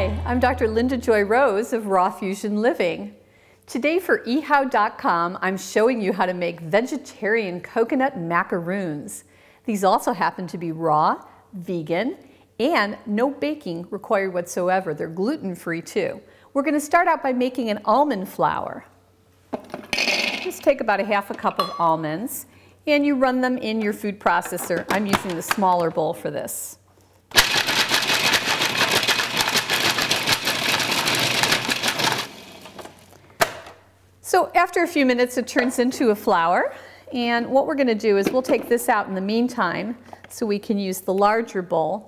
Hi, I'm Dr. LindaJoy Rose of Raw Fusion Living. Today for ehow.com, I'm showing you how to make vegetarian coconut macaroons. These also happen to be raw, vegan, and no baking required whatsoever. They're gluten-free too. We're going to start out by making an almond flour. Just take about a half a cup of almonds and you run them in your food processor. I'm using the smaller bowl for this. So after a few minutes it turns into a flour, and what we're going to do is we'll take this out in the meantime so we can use the larger bowl,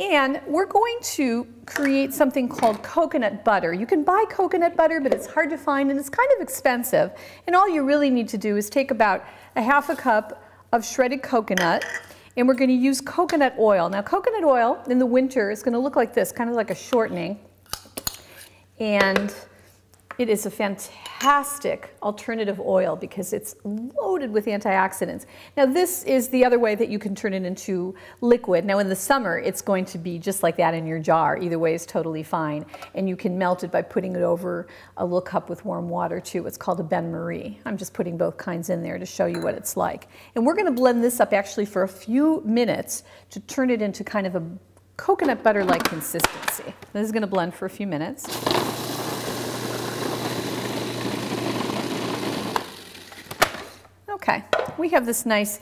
and we're going to create something called coconut butter. You can buy coconut butter, but it's hard to find and it's kind of expensive, and all you really need to do is take about a half a cup of shredded coconut, and we're going to use coconut oil. Now coconut oil in the winter is going to look like this, kind of like a shortening, and it is a fantastic alternative oil because it's loaded with antioxidants. Now this is the other way that you can turn it into liquid. Now in the summer it's going to be just like that in your jar. Either way is totally fine. And you can melt it by putting it over a little cup with warm water too. It's called a bain-marie. I'm just putting both kinds in there to show you what it's like. And we're going to blend this up actually for a few minutes to turn it into kind of a coconut butter-like consistency. This is going to blend for a few minutes. Okay, we have this nice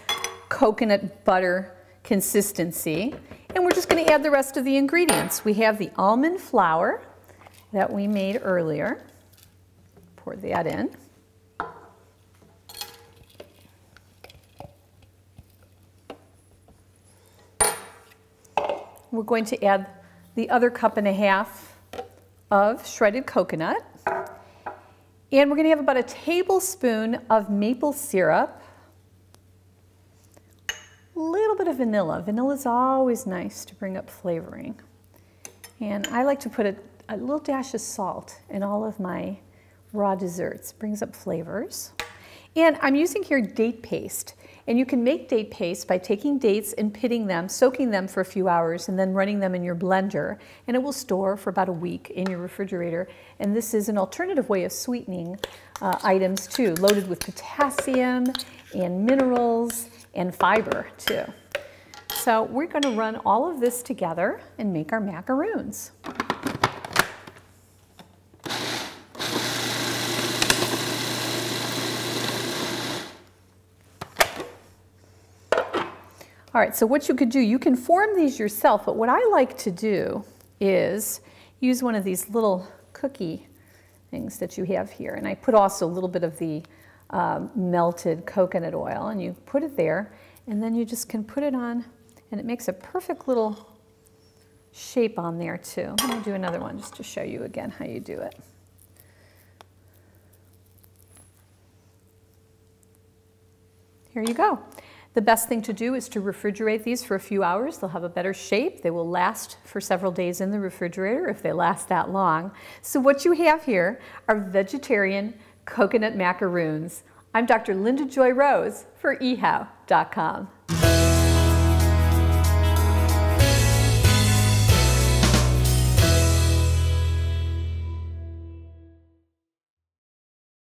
coconut butter consistency, and we're just going to add the rest of the ingredients. We have the almond flour that we made earlier. Pour that in. We're going to add the other cup and a half of shredded coconut. And we're going to have about a tablespoon of maple syrup, a little bit of vanilla. Vanilla is always nice to bring up flavoring. And I like to put a little dash of salt in all of my raw desserts. Brings up flavors. And I'm using here date paste. And you can make date paste by taking dates and pitting them, soaking them for a few hours, and then running them in your blender. And it will store for about a week in your refrigerator. And this is an alternative way of sweetening items too, loaded with potassium and minerals and fiber too. So we're going to run all of this together and make our macaroons. All right, so what you could do, you can form these yourself, but what I like to do is use one of these little cookie things that you have here. And I put also a little bit of the melted coconut oil, and you put it there, and then you just can put it on, and it makes a perfect little shape on there too. Let me do another one just to show you again how you do it. Here you go. The best thing to do is to refrigerate these for a few hours. They'll have a better shape. They will last for several days in the refrigerator if they last that long. So what you have here are vegetarian coconut macaroons. I'm Dr. LindaJoy Rose for ehow.com.